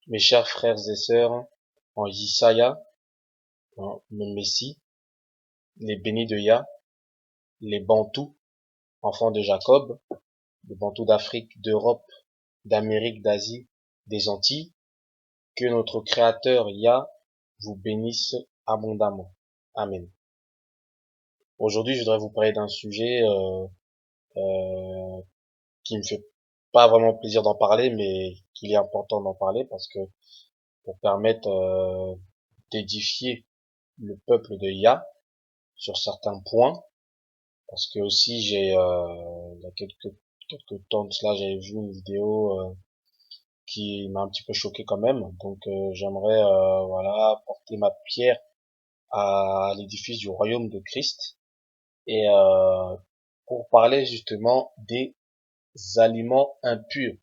Mes chers frères et sœurs, en Yeshaya, le Messie, les bénis de Yah, les Bantous, enfants de Jacob, les Bantous d'Afrique, d'Europe, d'Amérique, d'Asie, des Antilles, que notre Créateur Yah vous bénisse abondamment. Amen. Aujourd'hui, je voudrais vous parler d'un sujet qui me fait pas vraiment plaisir d'en parler, mais qu'il est important d'en parler parce que pour permettre d'édifier le peuple de Yah sur certains points, parce que aussi il y a quelques temps de cela, j'avais vu une vidéo qui m'a un petit peu choqué quand même, donc j'aimerais voilà porter ma pierre à l'édifice du royaume de Christ et pour parler justement des aliments impurs,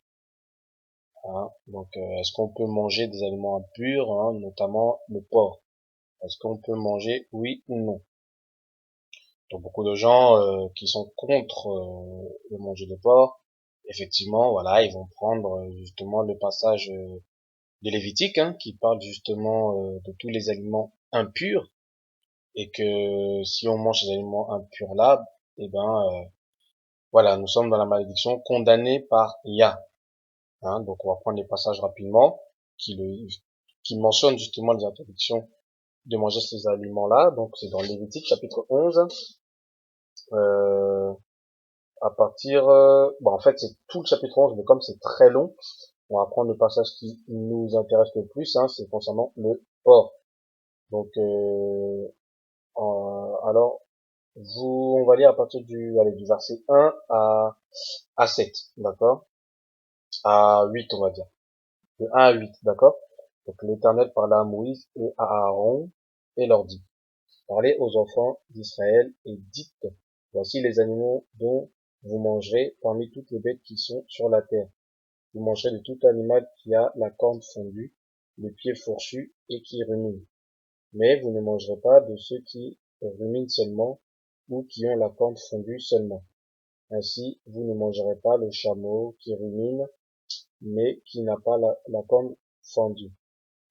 hein. Donc est-ce qu'on peut manger des aliments impurs, hein, notamment le porc? Est-ce qu'on peut manger, oui ou non? Donc beaucoup de gens qui sont contre le manger de porc, effectivement, voilà, ils vont prendre justement le passage de Lévitique, hein, qui parle justement de tous les aliments impurs, et que si on mange ces aliments impurs là, eh ben voilà, nous sommes dans la malédiction, condamnés par Yah. Hein. Donc on va prendre les passages rapidement qui mentionnent justement les interdictions de manger ces aliments-là. Donc c'est dans Lévitique chapitre 11. Euh, à partir, en fait c'est tout le chapitre 11, mais comme c'est très long, on va prendre le passage qui nous intéresse le plus, hein, c'est concernant le porc. Donc, alors, on va lire à partir du verset 1 à 7, d'accord? À 8, on va dire. De 1 à 8, d'accord? Donc, l'Éternel parla à Moïse et à Aaron et leur dit, parlez aux enfants d'Israël et dites, voici les animaux dont vous mangerez parmi toutes les bêtes qui sont sur la terre. Vous mangerez de tout animal qui a la corne fendue, le pied fourchu et qui rumine. Mais vous ne mangerez pas de ceux qui ruminent seulement ou qui ont la corne fendue seulement. Ainsi, vous ne mangerez pas le chameau qui rumine, mais qui n'a pas la corne fendue.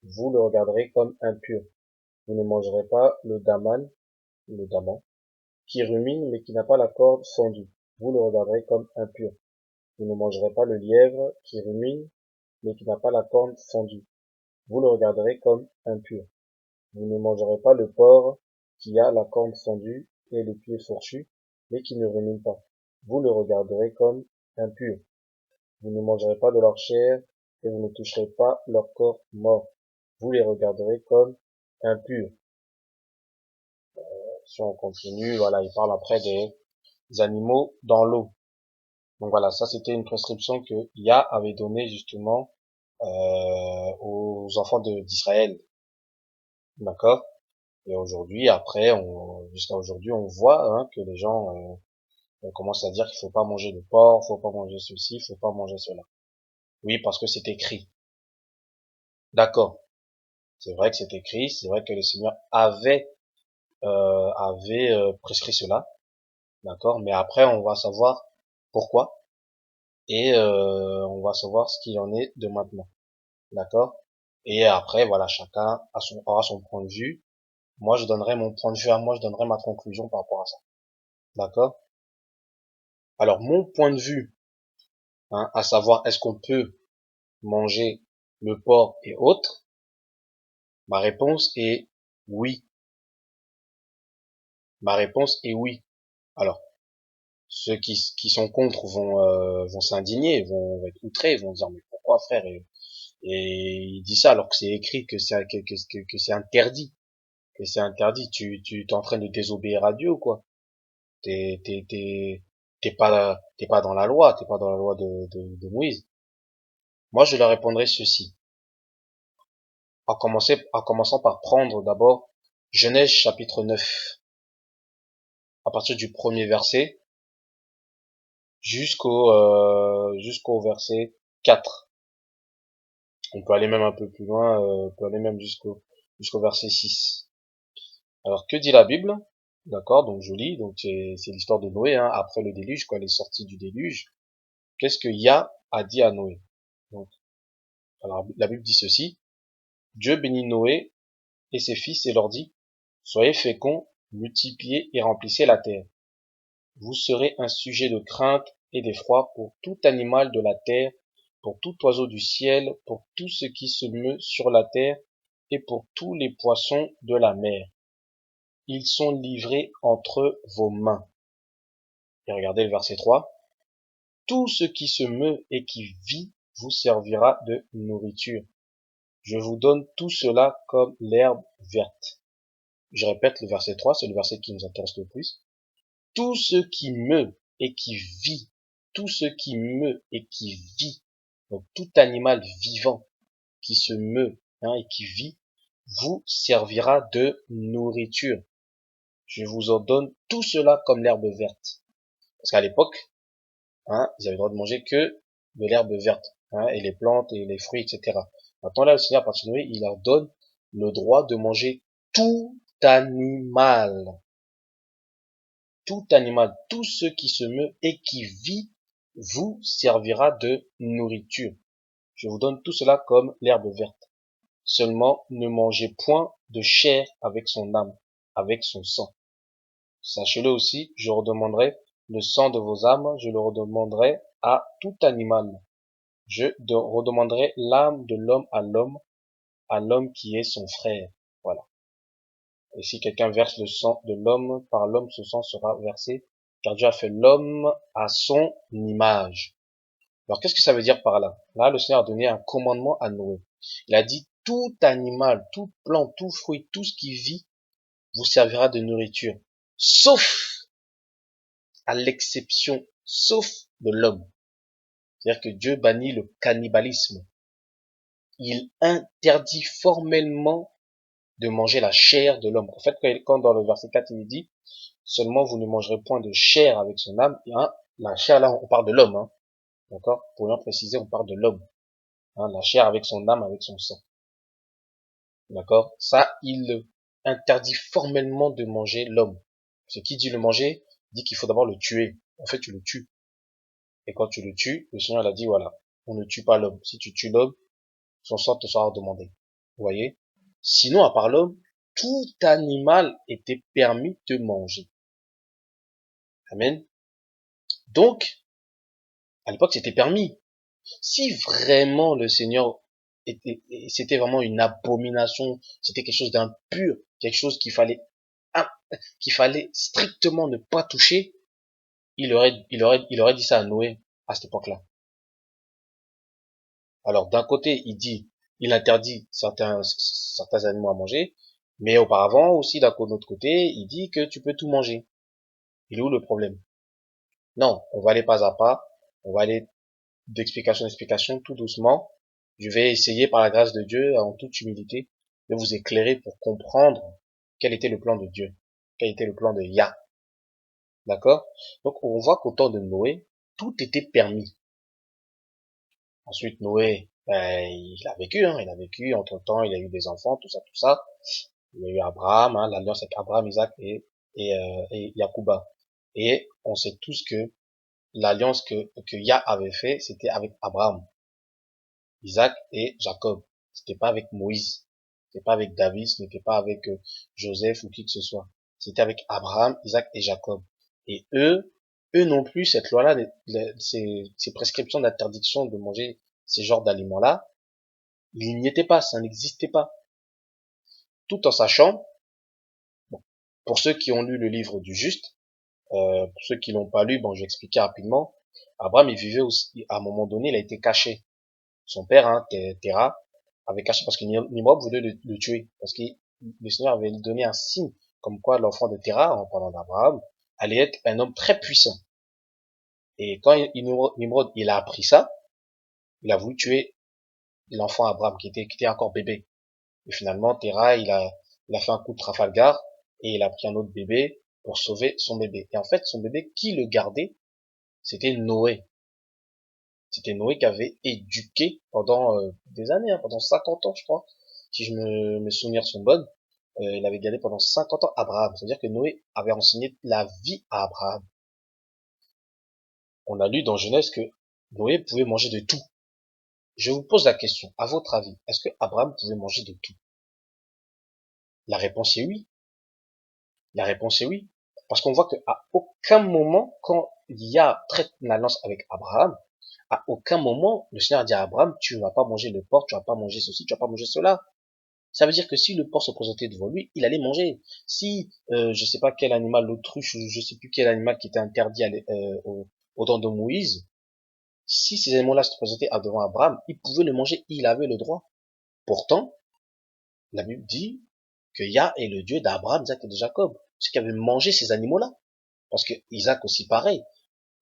Vous le regarderez comme impur. Vous ne mangerez pas le daman, qui rumine, mais qui n'a pas la corne fendue. Vous le regarderez comme impur. Vous ne mangerez pas le lièvre qui rumine, mais qui n'a pas la corne fendue. Vous le regarderez comme impur. Vous ne mangerez pas le porc qui a la corne fendue et les pieds fourchus, mais qui ne rumine pas. Vous le regarderez comme impur. Vous ne mangerez pas de leur chair et vous ne toucherez pas leur corps mort. Vous les regarderez comme impurs. Si on continue, voilà, il parle après des animaux dans l'eau. Donc voilà, ça c'était une prescription que Yah avait donnée justement aux enfants d'Israël. D'accord? Et aujourd'hui, après, jusqu'à aujourd'hui, on voit hein, que les gens on commence à dire qu'il faut pas manger de porc, faut pas manger ceci, faut pas manger cela. Oui, parce que c'est écrit. D'accord. C'est vrai que c'est écrit, c'est vrai que le Seigneur avait prescrit cela, d'accord. Mais après, on va savoir pourquoi et on va savoir ce qu'il en est de maintenant, d'accord. Et après, voilà, chacun aura son point de vue. Moi, je donnerai mon point de vue à moi, je donnerai ma conclusion par rapport à ça, d'accord. Alors, mon point de vue, hein, à savoir est-ce qu'on peut manger le porc et autres, ma réponse est oui. Ma réponse est oui. Alors, ceux qui sont contre vont s'indigner, vont être outrés, vont dire mais pourquoi frère et il dit ça alors que c'est écrit que c'est interdit, que c'est interdit. Tu t'es en train de désobéir à Dieu ou quoi? T'es pas dans la loi, t'es pas dans la loi de Moïse. Moi je leur répondrai ceci, en commençant par prendre d'abord Genèse chapitre 9, à partir du premier verset jusqu'au verset 4. On peut aller même un peu plus loin, on peut aller même jusqu'au verset 6. Alors que dit la Bible? D'accord, donc je lis, donc c'est l'histoire de Noé, hein, après le déluge, quand elle est sortie du déluge. Qu'est-ce que Yah a dit à Noé? Donc, Alors, la Bible dit ceci. Dieu bénit Noé et ses fils et leur dit, soyez féconds, multipliez et remplissez la terre. Vous serez un sujet de crainte et d'effroi pour tout animal de la terre, pour tout oiseau du ciel, pour tout ce qui se meut sur la terre et pour tous les poissons de la mer. Ils sont livrés entre vos mains. Et regardez le verset 3. Tout ce qui se meut et qui vit vous servira de nourriture. Je vous donne tout cela comme l'herbe verte. Je répète le verset 3, c'est le verset qui nous intéresse le plus. Tout ce qui meut et qui vit, tout ce qui meut et qui vit, donc tout animal vivant qui se meut et qui vit, vous servira de nourriture. Je vous en donne tout cela comme l'herbe verte. Parce qu'à l'époque, ils avaient le droit de manger que de l'herbe verte, et les plantes et les fruits, etc. Maintenant là, le Seigneur, à partir de lui, il leur donne le droit de manger tout animal. Tout animal, tout ce qui se meut et qui vit, vous servira de nourriture. Je vous donne tout cela comme l'herbe verte. Seulement, ne mangez point de chair avec son âme, avec son sang. Sachez-le aussi, je redemanderai le sang de vos âmes, je le redemanderai à tout animal. Je redemanderai l'âme de l'homme à l'homme qui est son frère. Voilà. Et si quelqu'un verse le sang de l'homme, par l'homme ce sang sera versé, car Dieu a fait l'homme à son image. Alors qu'est-ce que ça veut dire par là? Là, le Seigneur a donné un commandement à Noé. Il a dit, tout animal, toute plante, tout fruit, tout ce qui vit, vous servira de nourriture. Sauf, à l'exception, sauf de l'homme. C'est-à-dire que Dieu bannit le cannibalisme. Il interdit formellement de manger la chair de l'homme. En fait, quand dans le verset 4, il dit, seulement vous ne mangerez point de chair avec son âme, la chair là, on parle de l'homme, d'accord? Pour bien préciser, on parle de l'homme. La chair avec son âme, avec son sang. D'accord? Ça, il interdit formellement de manger l'homme. Ce qui dit le manger, dit qu'il faut d'abord le tuer. En fait, tu le tues. Et quand tu le tues, le Seigneur l'a dit, voilà, on ne tue pas l'homme. Si tu tues l'homme, son sang te sera demandé. Vous voyez? Sinon, à part l'homme, tout animal était permis de manger. Amen. Donc, à l'époque, c'était permis. Si vraiment le Seigneur c'était vraiment une abomination, c'était quelque chose d'impur, quelque chose qu'il fallait strictement ne pas toucher, il aurait dit ça à Noé à cette époque-là. Alors d'un côté, il interdit certains animaux à manger, mais auparavant aussi d'un autre côté, il dit que tu peux tout manger. Il est où le problème? Non, on va aller pas à pas, on va aller d'explication en explication, tout doucement. Je vais essayer par la grâce de Dieu, en toute humilité, de vous éclairer pour comprendre quel était le plan de Dieu, quel était le plan de Yah. D'accord? Donc on voit qu'au temps de Noé, tout était permis. Ensuite Noé, il a vécu, entre-temps il a eu des enfants, tout ça, tout ça. Il y a eu Abraham, l'alliance avec Abraham, Isaac et Yacouba. Et on sait tous que l'alliance que Yah avait fait, c'était avec Abraham, Isaac et Jacob. C'était pas avec Moïse. C'était pas avec David, ce n'était pas avec Joseph ou qui que ce soit. C'était avec Abraham, Isaac et Jacob. Et eux non plus, cette loi-là, ces prescriptions d'interdiction de manger ces genres d'aliments-là, ils n'y étaient pas, ça n'existait pas. Tout en sachant, bon, pour ceux qui ont lu le livre du Juste, pour ceux qui l'ont pas lu, bon, je vais expliquer rapidement. Abraham, il vivait aussi, à un moment donné, il a été caché. Son père, Terah, avait caché parce que Nimrod voulait le tuer. Parce que le Seigneur avait donné un signe comme quoi l'enfant de Terah, en parlant d'Abraham, allait être un homme très puissant. Et quand Nimrod, il a appris ça, il a voulu tuer l'enfant Abraham qui était encore bébé. Et finalement, Terah, il a fait un coup de Trafalgar et il a pris un autre bébé pour sauver son bébé. Et en fait, son bébé, qui le gardait? C'était Noé. C'était Noé qui avait éduqué pendant des années, pendant 50 ans, je crois, si mes souvenirs sont bonnes. Il avait gardé pendant 50 ans Abraham. C'est-à-dire que Noé avait enseigné la vie à Abraham. On a lu dans Genèse que Noé pouvait manger de tout. Je vous pose la question, à votre avis, est-ce que Abraham pouvait manger de tout? La réponse est oui. La réponse est oui. Parce qu'on voit qu'à aucun moment, quand Yah traite une alliance avec Abraham, à aucun moment, le Seigneur dit à Abraham, tu ne vas pas manger le porc, tu ne vas pas manger ceci, tu ne vas pas manger cela. Ça veut dire que si le porc se présentait devant lui, il allait manger. Si, je sais pas quel animal, l'autruche, ou je sais plus quel animal qui était interdit au temps de Moïse, si ces animaux-là se présentaient devant Abraham, il pouvait le manger, il avait le droit. Pourtant, la Bible dit que Yah est le Dieu d'Abraham, Isaac et de Jacob, ce qui avait mangé ces animaux-là. Parce que Isaac aussi pareil,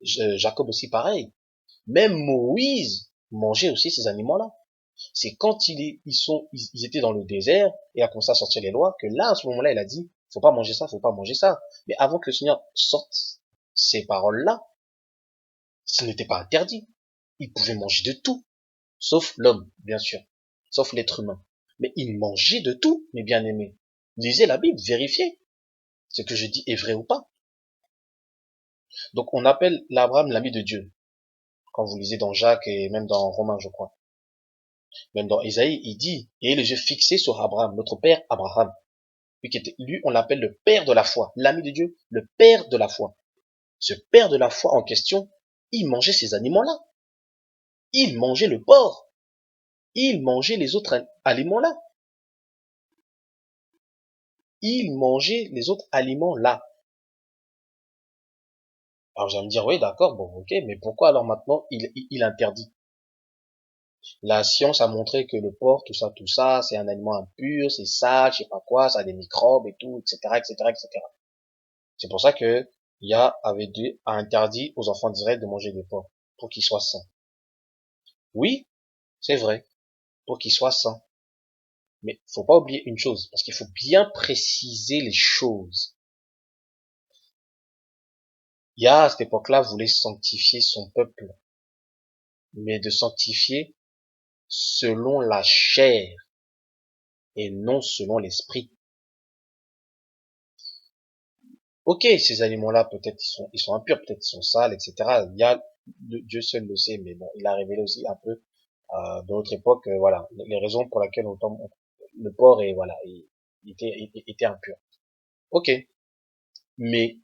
Jacob aussi pareil. Même Moïse mangeait aussi ces animaux-là. C'est quand ils étaient dans le désert et a commencé à sortir les lois que là, à ce moment-là, il a dit, faut pas manger ça, faut pas manger ça. Mais avant que le Seigneur sorte ces paroles-là, ce n'était pas interdit. Il pouvait manger de tout, sauf l'homme, bien sûr, sauf l'être humain. Mais il mangeait de tout, mes bien-aimés. Lisez la Bible, vérifiez ce que je dis est vrai ou pas. Donc on appelle l'Abraham l'ami de Dieu, quand vous lisez dans Jacques et même dans Romains, je crois. Même dans Isaïe, il dit, et les yeux fixés sur Abraham, notre père Abraham. Lui, on l'appelle le père de la foi, l'ami de Dieu, le père de la foi. Ce père de la foi en question, il mangeait ces animaux-là. Il mangeait le porc. Il mangeait les autres aliments-là. Il mangeait les autres aliments-là. Alors, j'allais me dire, oui, d'accord, bon, ok, mais pourquoi alors maintenant il interdit? La science a montré que le porc, tout ça, c'est un aliment impur, c'est sale, je sais pas quoi, ça a des microbes et tout, etc., etc., etc. C'est pour ça que Yah a interdit aux enfants d'Israël de manger des porcs, pour qu'ils soient sains. Oui, c'est vrai, pour qu'ils soient sains. Mais faut pas oublier une chose, parce qu'il faut bien préciser les choses. Yah, à cette époque-là, voulait sanctifier son peuple, mais de sanctifier selon la chair et non selon l'esprit. Ok, ces aliments-là, peut-être ils sont impurs, peut-être ils sont sales, etc. Dieu seul le sait, mais bon, il a révélé aussi un peu dans notre époque, voilà, les raisons pour lesquelles le porc est, voilà, était impur. Ok, mais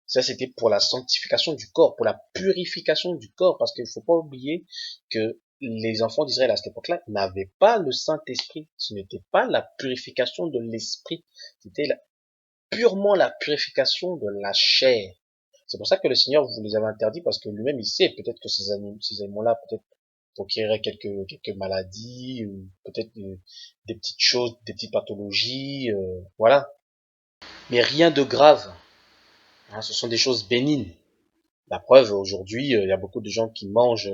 ça c'était pour la sanctification du corps, pour la purification du corps, parce qu'il faut pas oublier que les enfants d'Israël à cette époque-là n'avaient pas le Saint-Esprit. Ce n'était pas la purification de l'esprit, c'était purement la purification de la chair. C'est pour ça que le Seigneur vous les avait interdits, parce que lui-même il sait peut-être que ces animaux-là peut-être procureraient quelques maladies, ou peut-être des petites choses, des petites pathologies, voilà. Mais rien de grave. Hein, ce sont des choses bénignes. La preuve, aujourd'hui, il y a beaucoup de gens qui mangent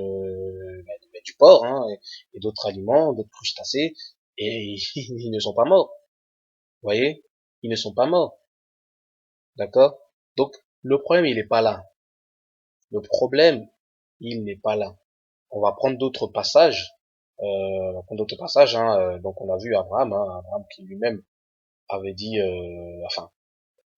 du porc, hein, et d'autres aliments, d'autres crustacés, et ils ne sont pas morts. Vous voyez? Ils ne sont pas morts. D'accord? Donc, le problème, il n'est pas là. Le problème, il n'est pas là. On va prendre d'autres passages. Hein, donc, on a vu Abraham, hein, Abraham qui lui-même avait dit, enfin,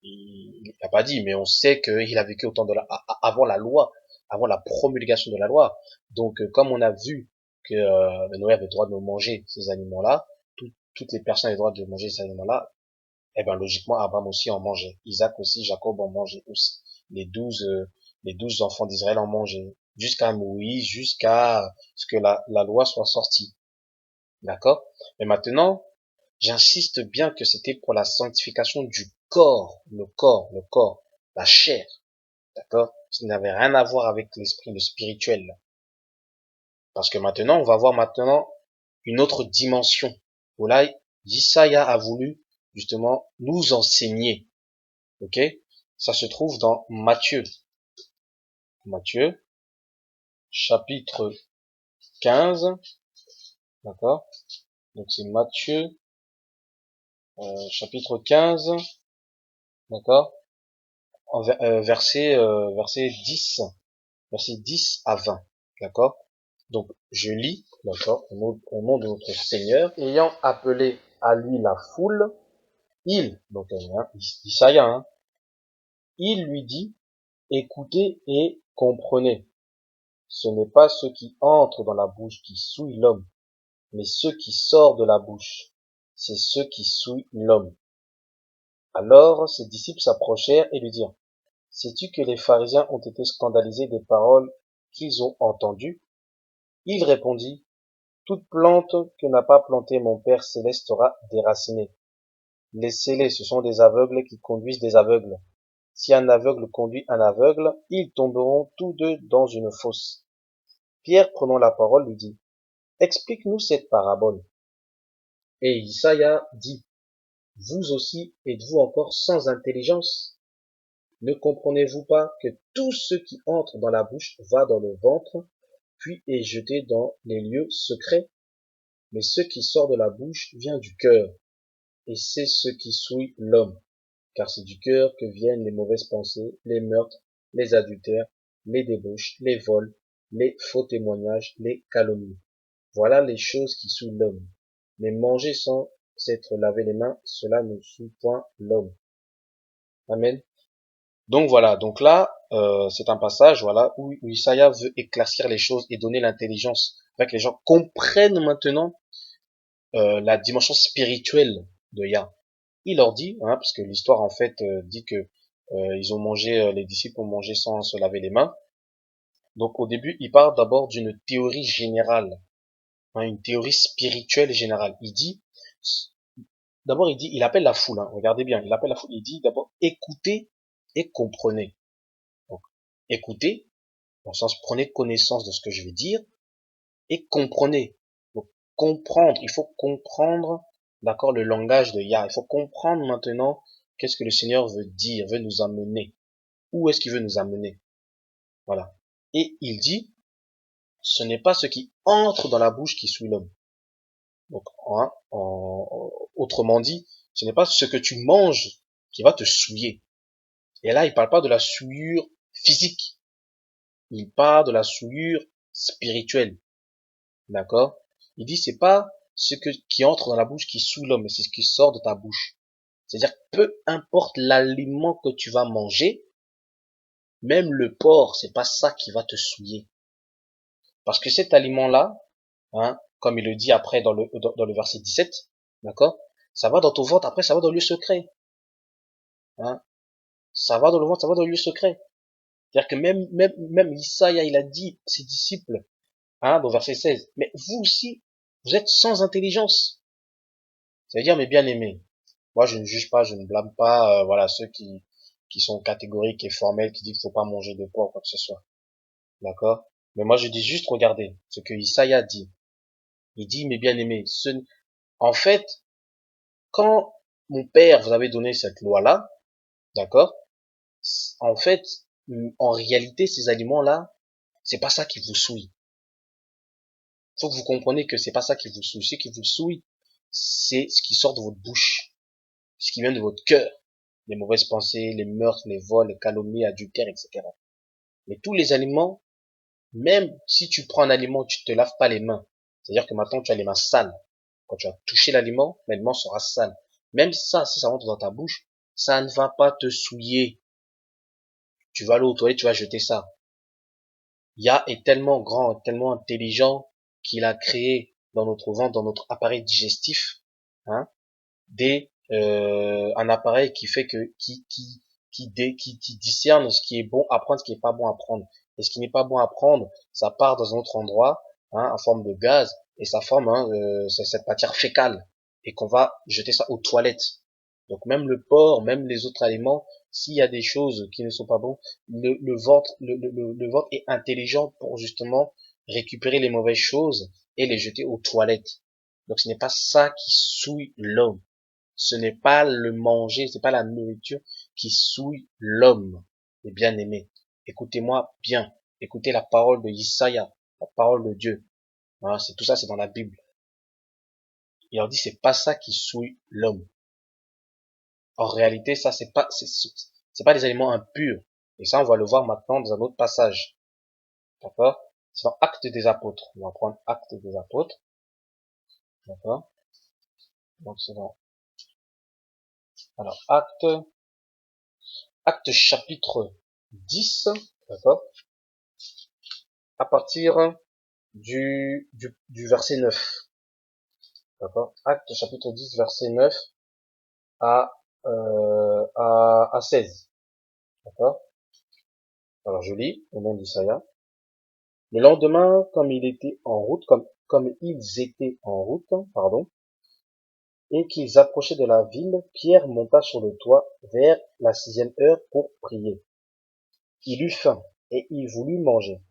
il n'a pas dit, mais on sait qu'il a vécu au temps de avant la loi, avant la promulgation de la loi. Donc, comme on a vu que Noé avait le droit de manger ces aliments-là, toutes les personnes avaient le droit de manger ces aliments-là, eh ben logiquement Abraham aussi en mangeait, Isaac aussi, Jacob en mangeait aussi, les 12 enfants d'Israël en mangeaient, jusqu'à Moïse, jusqu'à ce que la loi soit sortie, d'accord? Mais maintenant, j'insiste bien que c'était pour la sanctification du corps, le corps, la chair, d'accord? Ça n'avait rien à voir avec l'esprit, le spirituel. Parce que maintenant, on va voir maintenant une autre dimension. Où là, Isaiah a voulu justement nous enseigner. Ok? Ça se trouve dans Matthieu. Matthieu, chapitre 15. D'accord? Donc c'est Matthieu, chapitre 15. D'accord? Verset 10. Verset 10 à 20. D'accord? Donc je lis, d'accord, au nom de notre Seigneur, ayant appelé à lui la foule, donc Isaïe, hein, il lui dit, écoutez et comprenez. Ce n'est pas ce qui entre dans la bouche qui souille l'homme, mais ce qui sort de la bouche, c'est ce qui souille l'homme. Alors ses disciples s'approchèrent et lui dirent, sais-tu que les pharisiens ont été scandalisés des paroles qu'ils ont entendues? Il répondit, toute plante que n'a pas plantée mon Père céleste sera déracinée. Laissez-les, ce sont des aveugles qui conduisent des aveugles. Si un aveugle conduit un aveugle, ils tomberont tous deux dans une fosse. Pierre, prenant la parole, lui dit, explique-nous cette parabole. Et Isaïe dit, vous aussi êtes-vous encore sans intelligence? Ne comprenez-vous pas que tout ce qui entre dans la bouche va dans le ventre, puis est jeté dans les lieux secrets? Mais ce qui sort de la bouche vient du cœur, et c'est ce qui souille l'homme. Car c'est du cœur que viennent les mauvaises pensées, les meurtres, les adultères, les débauches, les vols, les faux témoignages, les calomnies. Voilà les choses qui souillent l'homme. Mais manger sans s'être lavé les mains, cela ne souille point l'homme. Amen. Donc voilà, donc là, c'est un passage, voilà, où Isaiah veut éclaircir les choses et donner l'intelligence, afin que les gens comprennent maintenant la dimension spirituelle de Yah. Il leur dit, hein, parce que l'histoire en fait dit que ils ont mangé, les disciples ont mangé sans se laver les mains. Donc au début, il parle d'abord d'une théorie générale, hein, une théorie spirituelle générale. Il dit, d'abord il appelle la foule, hein, regardez bien, il appelle la foule, il dit d'abord écoutez et comprenez. Donc écoutez, dans le sens prenez connaissance de ce que je vais dire et comprenez. Donc comprendre, il faut comprendre, d'accord, le langage de Yah. Il faut comprendre maintenant qu'est-ce que le Seigneur veut dire, veut nous amener. Où est-ce qu'il veut nous amener? Voilà. Et il dit, ce n'est pas ce qui entre dans la bouche qui souille l'homme. Donc, hein, autrement dit, ce n'est pas ce que tu manges qui va te souiller. Et là, il parle pas de la souillure physique. Il parle de la souillure spirituelle. D'accord? Il dit, c'est pas qui entre dans la bouche qui souille l'homme, mais c'est ce qui sort de ta bouche. C'est-à-dire, peu importe l'aliment que tu vas manger, même le porc, c'est pas ça qui va te souiller. Parce que cet aliment-là, hein, comme il le dit après dans le verset 17, d'accord? Ça va dans ton ventre, après ça va dans le lieu secret. Hein? Ça va dans le ventre, ça va dans le lieu secret. C'est-à-dire que même Isaïe, il a dit à ses disciples, hein, dans verset 16, mais vous aussi, vous êtes sans intelligence. Ça veut dire, mes bien-aimés, moi je ne juge pas, je ne blâme pas, voilà, ceux qui sont catégoriques et formels, qui disent qu'il faut pas manger de porc ou quoi que ce soit. D'accord? Mais moi je dis juste, regardez, ce que Isaïe dit. Il dit, mes bien-aimés, en fait, quand mon père vous avait donné cette loi-là, d'accord, en fait, en réalité, ces aliments-là, c'est pas ça qui vous souille. Faut que vous compreniez que c'est pas ça qui vous souille. Ce qui vous souille, c'est ce qui sort de votre bouche, ce qui vient de votre cœur. Les mauvaises pensées, les meurtres, les vols, les calomnies, adultères, etc. Mais tous les aliments, même si tu prends un aliment, tu te laves pas les mains. C'est-à-dire que maintenant tu as les mains sales. Quand tu as touché l'aliment sera sale. Même ça, si ça rentre dans ta bouche, ça ne va pas te souiller. Tu vas aller aux toilettes, tu vas jeter ça. Yah est tellement grand, tellement intelligent qu'il a créé dans notre ventre, dans notre appareil digestif, hein, un appareil qui fait que qui discerne ce qui est bon à prendre, ce qui est pas bon à prendre. Et ce qui n'est pas bon à prendre, ça part dans un autre endroit, hein, en forme de gaz, et ça forme cette matière fécale, et qu'on va jeter ça aux toilettes. Donc même le porc, même les autres aliments, s'il y a des choses qui ne sont pas bons, le ventre est intelligent pour justement récupérer les mauvaises choses et les jeter aux toilettes. Donc ce n'est pas ça qui souille l'homme. Ce n'est pas le manger, ce n'est pas la nourriture qui souille l'homme, les bien-aimés. Écoutez-moi bien. Écoutez la parole de Isaïe, la parole de Dieu. Hein, c'est tout ça, c'est dans la Bible. Il leur dit, c'est pas ça qui souille l'homme. En réalité, ça, c'est pas des aliments impurs. Et ça, on va le voir maintenant dans un autre passage. D'accord? C'est dans Actes des Apôtres. On va prendre Actes des Apôtres. D'accord? Donc, c'est dans, alors, Actes chapitre 10. D'accord? à partir du verset 9. D'accord? Acte chapitre 10, verset 9 à, à 16. D'accord? Alors je lis au nom d'Isaïe. Le lendemain, comme ils étaient en route, pardon, et qu'ils approchaient de la ville, Pierre monta sur le toit vers la 6e heure pour prier. Il eut faim, et il voulut manger.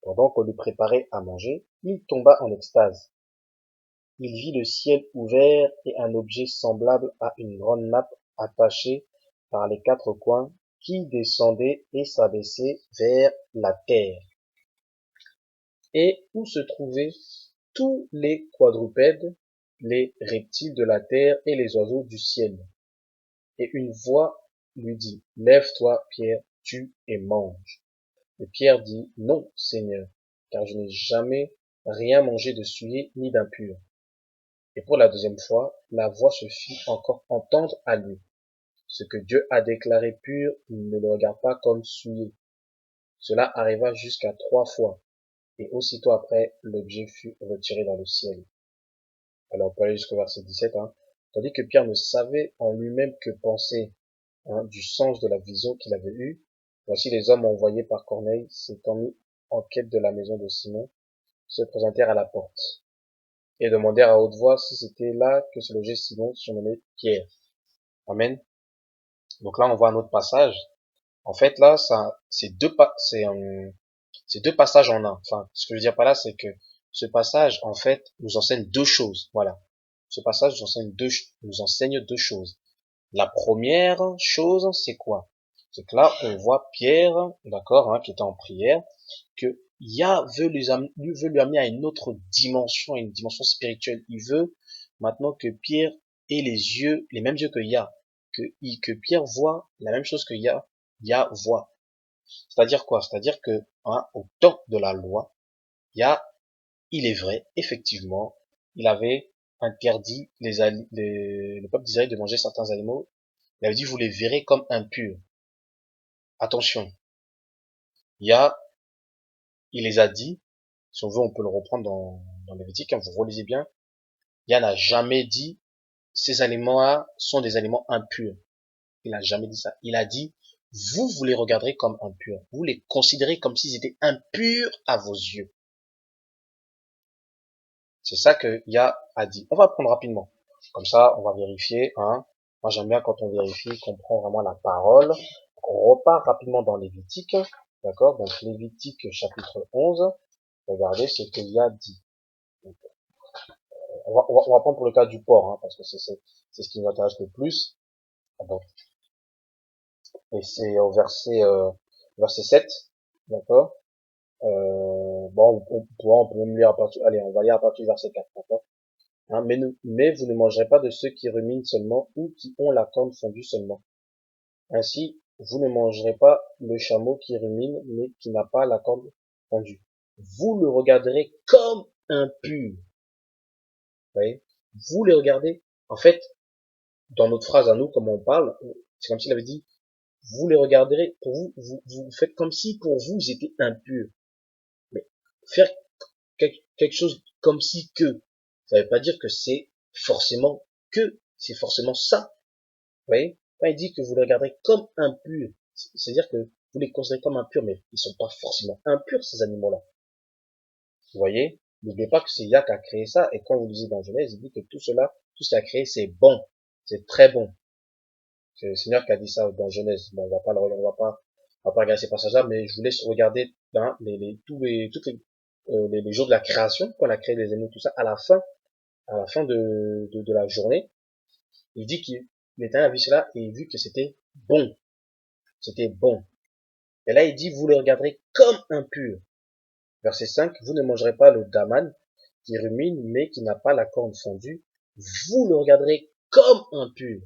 Pendant qu'on lui préparait à manger, il tomba en extase. Il vit le ciel ouvert et un objet semblable à une grande nappe attachée par les 4 coins, qui descendait et s'abaissait vers la terre, et où se trouvaient tous les quadrupèdes, les reptiles de la terre et les oiseaux du ciel. Et une voix lui dit, lève-toi, Pierre, tue et mange. Et Pierre dit, non, Seigneur, car je n'ai jamais rien mangé de souillé ni d'impur. Et pour la 2e fois, la voix se fit encore entendre à lui. Ce que Dieu a déclaré pur, ne le regarde pas comme souillé. Cela arriva jusqu'à 3 fois. Et aussitôt après, l'objet fut retiré dans le ciel. Alors, on peut aller jusqu'au verset 17. Tandis que Pierre ne savait en lui-même que penser du sens de la vision qu'il avait eue, voici les hommes envoyés par Corneille s'étant mis en quête de la maison de Simon, se présentèrent à la porte et demandèrent à haute voix si c'était là que se logeait Simon, surnommé Pierre. Amen. Donc là, on voit un autre passage. En fait, là, c'est deux passages en un. Enfin, ce que je veux dire par là, c'est que ce passage, en fait, nous enseigne 2 choses. Voilà. Ce passage nous enseigne 2 choses. La première chose, c'est quoi? C'est que là, on voit Pierre, d'accord, qui était en prière, que Yah veut lui amener à une autre dimension, à une dimension spirituelle. Il veut maintenant que Pierre ait les mêmes yeux que Yah, que Pierre voit la même chose que Yah voit. C'est-à-dire quoi? C'est-à-dire que, au temps de la loi, il est vrai, effectivement, il avait interdit le peuple d'Israël de manger certains animaux. Il avait dit, vous les verrez comme impurs. Attention, il les a dit, si on veut, on peut le reprendre dans Lévitique, vous relisez bien, Yah n'a jamais dit, ces aliments-là sont des aliments impurs. Il n'a jamais dit ça. Il a dit, vous les regarderez comme impurs. Vous les considérez comme s'ils étaient impurs à vos yeux. C'est ça que Yah a dit. On va prendre rapidement. Comme ça, on va vérifier. Moi, j'aime bien quand on vérifie, qu'on prend vraiment la parole. On repart rapidement dans Lévitique. D'accord? Donc, Lévitique chapitre 11. Regardez ce que Yah dit. Donc, on va prendre pour le cas du porc, parce que c'est ce qui nous intéresse le plus. Donc, et c'est au verset 7. D'accord? Bon, on peut même lire à partir, allez, on va lire à partir du verset 4. D'accord? Mais vous ne mangerez pas de ceux qui ruminent seulement ou qui ont la corne fondue seulement. Ainsi, vous ne mangerez pas le chameau qui rumine mais qui n'a pas la corne fondue. Vous le regarderez comme impur. Vous voyez? Vous le regardez. En fait, dans notre phrase à nous, comme on parle, c'est comme s'il avait dit, vous les regarderez, pour vous faites comme si pour vous ils étaient impurs. Mais faire quelque chose comme si que, ça veut pas dire que c'est forcément ça. Vous voyez? Quand il dit que vous les regarderez comme impurs, c'est-à-dire que vous les considérez comme impurs, mais ils sont pas forcément impurs, ces animaux-là. Vous voyez? N'oubliez pas que c'est Yah qui a créé ça, et quand vous lisez dans Genèse, il dit que tout ce qu'il a créé, c'est bon. C'est très bon. C'est le Seigneur qui a dit ça dans Genèse. Bon, on va pas regarder ces passages-là, mais je vous laisse regarder dans les jours de la création, quand on a créé les animaux, tout ça, à la fin de la journée, il dit qu'il l'Éternel a vu cela et il vu que c'était bon. C'était bon. Et là, il dit, vous le regarderez comme impur. Verset 5, vous ne mangerez pas le daman qui rumine, mais qui n'a pas la corne fondue. Vous le regarderez comme impur.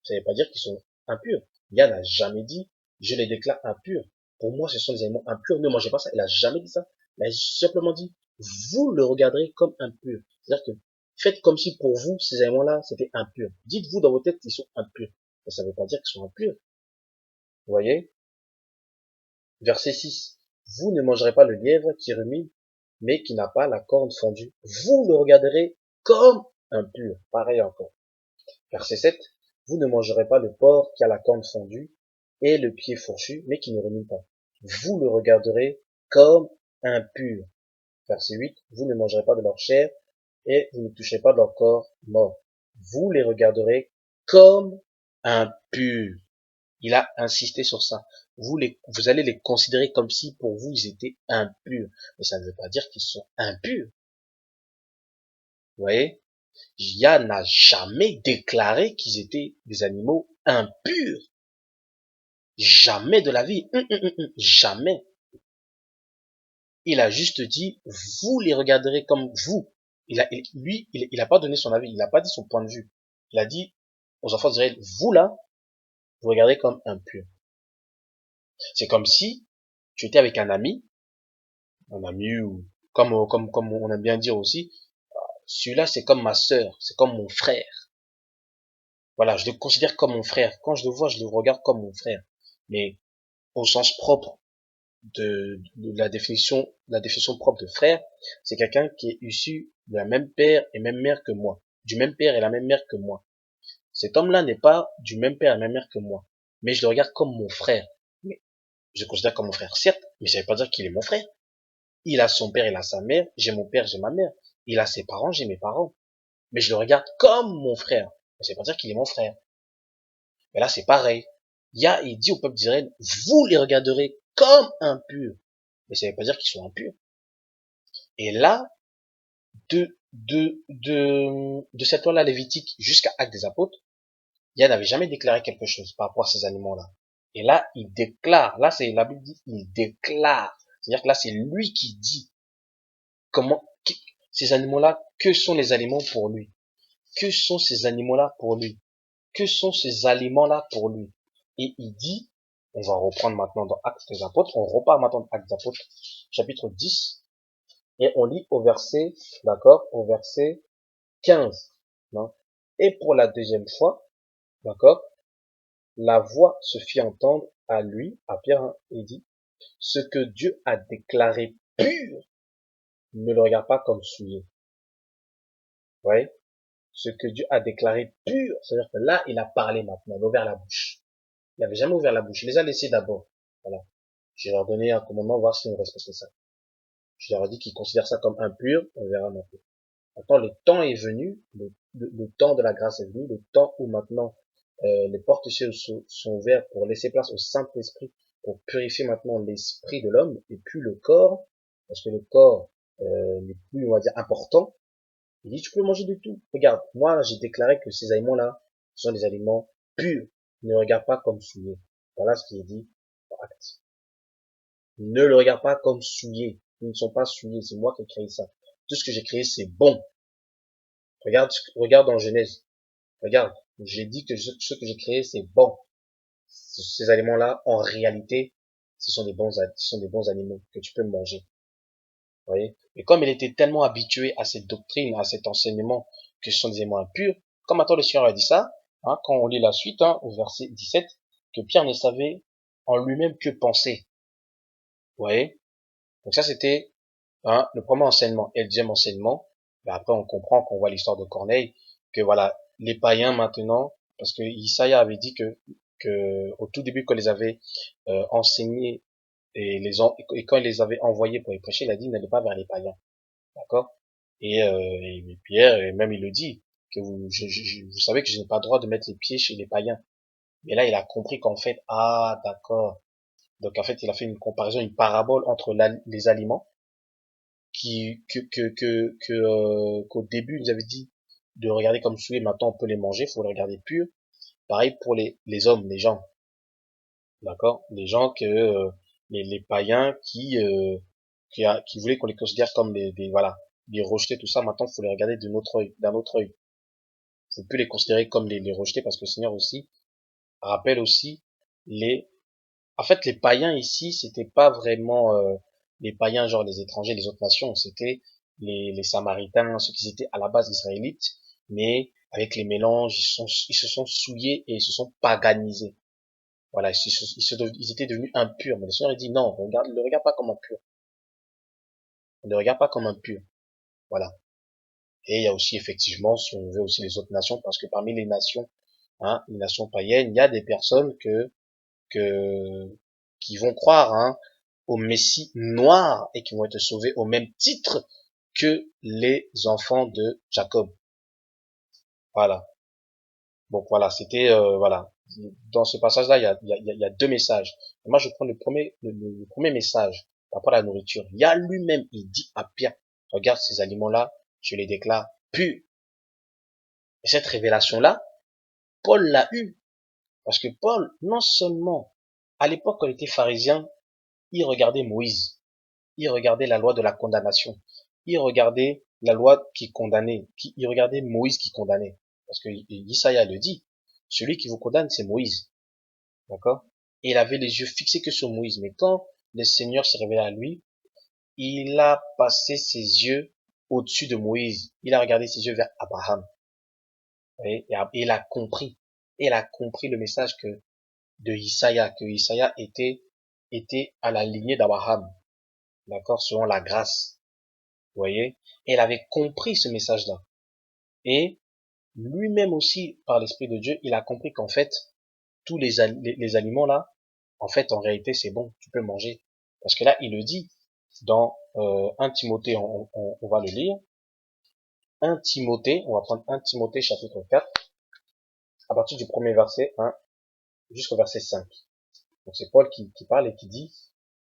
Ça ne veut pas dire qu'ils sont impurs. Yah n'a jamais dit, je les déclare impurs. Pour moi, ce sont des aliments impurs. Ne mangez pas ça. Il a jamais dit ça. Il a simplement dit, vous le regarderez comme impur. C'est-à-dire que faites comme si pour vous, ces aliments-là, c'était impur. Dites-vous dans vos têtes qu'ils sont impurs. Mais ça ne veut pas dire qu'ils sont impurs. Vous voyez? Verset 6. Vous ne mangerez pas le lièvre qui rumine, mais qui n'a pas la corne fendue. Vous le regarderez comme impur. Pareil encore. Verset 7. Vous ne mangerez pas le porc qui a la corne fendue et le pied fourchu, mais qui ne rumine pas. Vous le regarderez comme impur. Verset 8. Vous ne mangerez pas de leur chair et vous ne toucherez pas de leur corps mort. Vous les regarderez comme impurs. Il a insisté sur ça. Vous allez les considérer comme si pour vous ils étaient impurs. Mais ça ne veut pas dire qu'ils sont impurs. Vous voyez? Yah n'a jamais déclaré qu'ils étaient des animaux impurs. Jamais de la vie. Jamais. Il a juste dit, vous les regarderez comme vous. Il a pas donné son avis. Il n'a pas dit son point de vue. Il a dit aux enfants d'Israël, vous là, vous regardez comme impurs. C'est comme si tu étais avec un ami ou comme on aime bien dire aussi, celui-là c'est comme ma sœur, c'est comme mon frère. Voilà, je le considère comme mon frère. Quand je le vois, je le regarde comme mon frère. Mais au sens propre de la définition propre de frère, c'est quelqu'un qui est issu de la même père et même mère que moi, du même père et la même mère que moi. Cet homme-là n'est pas du même père et la même mère que moi, mais je le regarde comme mon frère. Mais je le considère comme mon frère, certes, mais ça veut pas dire qu'il est mon frère. Il a son père, il a sa mère, j'ai mon père, j'ai ma mère. Il a ses parents, j'ai mes parents. Mais je le regarde comme mon frère. Ça veut pas dire qu'il est mon frère. Mais là, c'est pareil. Il dit au peuple d'Israël, vous les regarderez comme impurs. Mais ça veut pas dire qu'ils sont impurs. Et là, de cette loi-là lévitique jusqu'à Actes des Apôtres, Yah n'avait jamais déclaré quelque chose par rapport à ces animaux-là. Et là, il déclare. Là, c'est la Bible dit, il déclare. C'est-à-dire que là, c'est lui qui dit comment ces animaux-là, que sont les aliments pour lui? Que sont ces animaux-là pour lui? Que sont ces aliments-là pour lui? Et il dit, on va reprendre maintenant dans Actes des Apôtres, on repart maintenant dans Actes des Apôtres, chapitre 10, et on lit au verset, d'accord, au verset 15. Non? Et pour la deuxième fois, d'accord, la voix se fit entendre à lui, à Pierre, hein, et dit, ce que Dieu a déclaré pur, ne le regarde pas comme souillé. Vous voyez? Ce que Dieu a déclaré pur, c'est-à-dire que là, il a parlé maintenant, il a ouvert la bouche. Il n'avait jamais ouvert la bouche, il les a laissés d'abord. Voilà. Je leur ai donné un commandement, voir s'ils respectent ça. Je leur ai dit qu'ils considèrent ça comme impur, on verra maintenant. Maintenant, le temps est venu, le temps de la grâce est venu, le temps où maintenant les portes cieux sont ouvertes pour laisser place au Saint-Esprit, pour purifier maintenant l'esprit de l'homme, et puis le corps, parce que le corps n'est plus, on va dire, important. Il dit, tu peux manger de tout. Regarde, moi, j'ai déclaré que ces aliments-là sont des aliments purs. Ne regarde pas comme souillés. Voilà ce qui est dit dans Actes. Ne le regarde pas comme souillés. Ils ne sont pas souillés. C'est moi qui ai créé ça. Tout ce que j'ai créé, c'est bon. Regarde en Genèse. Regarde. J'ai dit que ce que j'ai créé, c'est bon. Ces aliments-là, en réalité, ce sont des bons animaux que tu peux manger. Vous voyez? Et comme il était tellement habitué à cette doctrine, à cet enseignement, que ce sont des aliments impurs, comme maintenant le Seigneur a dit ça, hein, quand on lit la suite, hein, au verset 17, que Pierre ne savait en lui-même que penser. Vous voyez? Donc ça, c'était le premier enseignement. Et le deuxième enseignement, ben après on comprend, qu'on voit l'histoire de Corneille, que voilà, les païens maintenant, parce que Isaïe avait dit que au tout début, quand les avait enseignés et quand il les avait envoyés pour les prêcher, il a dit n'allez pas vers les païens. D'accord? Et Pierre, et même il le dit, que vous savez que je n'ai pas le droit de mettre les pieds chez les païens. Mais là, il a compris qu'en fait, ah, d'accord. Donc en fait, il a fait une comparaison, une parabole entre les aliments qu'au début, ils avaient dit de regarder comme souillés, maintenant on peut les manger, faut les regarder purs. Pareil pour les hommes, les gens. D'accord? Les gens les païens qui voulaient qu'on les considère comme voilà, les rejetés, tout ça, maintenant, faut les regarder d'un autre œil. Faut plus les considérer comme les rejetés parce que le Seigneur aussi rappelle aussi les, en fait, les païens ici, c'était pas vraiment, les païens, genre les étrangers, les autres nations, c'était les Samaritains, ceux qui étaient à la base israélites, mais avec les mélanges, ils se sont souillés et ils se sont paganisés. Voilà, ils étaient devenus impurs. Mais le Seigneur, il dit non, ne le regarde pas comme impur. Ne le regarde pas comme impur. Voilà. Et il y a aussi, effectivement, si on veut aussi les autres nations, parce que parmi les nations, hein, les nations païennes, il y a des personnes qui vont croire, hein, au Messie noir et qui vont être sauvés au même titre que les enfants de Jacob. Voilà. Donc voilà, c'était voilà. Dans ce passage-là, il y a deux messages. Et moi, je prends le premier message par rapport à la nourriture. Il y a lui-même, il dit à Pierre, regarde ces aliments-là, je les déclare purs. Et cette révélation-là, Paul l'a eue. Parce que Paul, non seulement, à l'époque quand il était pharisien, il regardait Moïse, il regardait la loi de la condamnation, il regardait la loi qui condamnait, il regardait Moïse qui condamnait. Parce que Isaïe le dit, celui qui vous condamne, c'est Moïse. D'accord? Et il avait les yeux fixés que sur Moïse. Mais quand le Seigneur s'est révélé à lui, il a passé ses yeux au-dessus de Moïse. Il a regardé ses yeux vers Abraham. Et il a compris. Il a compris le message de Isaïa, que Isaïa était à la lignée d'Abraham. D'accord? Selon la grâce. Vous voyez? Et il avait compris ce message-là. Et lui-même aussi, par l'Esprit de Dieu, il a compris qu'en fait, tous les aliments là, en fait, en réalité, c'est bon, tu peux manger. Parce que là, il le dit dans 1 Timothée, on va le lire. 1 Timothée, on va prendre 1 Timothée chapitre 4, à partir du premier verset 1 jusqu'au verset 5. Donc c'est Paul qui parle et qui dit,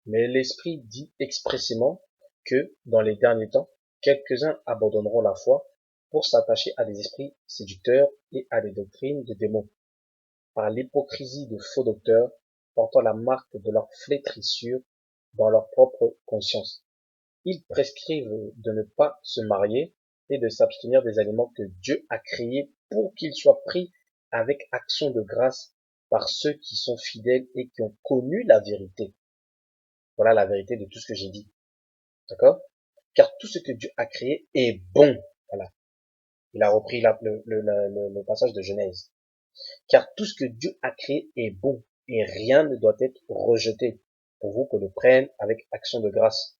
mais l'Esprit dit expressément que dans les derniers temps, quelques-uns abandonneront la foi pour s'attacher à des esprits séducteurs et à des doctrines de démons, par l'hypocrisie de faux docteurs, portant la marque de leur flétrissure dans leur propre conscience. Ils prescrivent de ne pas se marier et de s'abstenir des aliments que Dieu a créés pour qu'ils soient pris avec action de grâce par ceux qui sont fidèles et qui ont connu la vérité. Voilà la vérité de tout ce que j'ai dit. D'accord? Car tout ce que Dieu a créé est bon. Voilà. Il a repris le passage de Genèse. Car tout ce que Dieu a créé est bon et rien ne doit être rejeté pour vous qu'on le prenne avec action de grâce.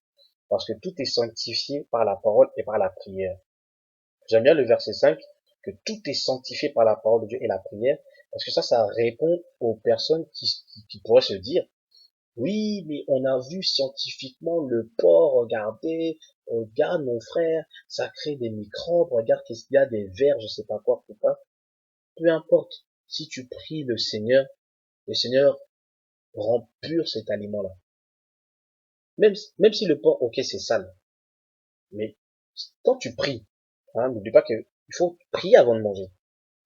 Parce que tout est sanctifié par la parole et par la prière. J'aime bien le verset 5, que tout est sanctifié par la parole de Dieu et la prière, parce que ça répond aux personnes qui pourraient se dire, oui, mais on a vu scientifiquement le porc, regardez, regarde mon frère, ça crée des microbes, regarde qu'est-ce qu'il y a, des vers, je sais pas quoi, ou pas. Peu importe, si tu pries le Seigneur rend pur cet aliment-là. Même si le porc, ok, c'est sale, mais quand tu pries, hein, n'oublie pas que il faut prier avant de manger.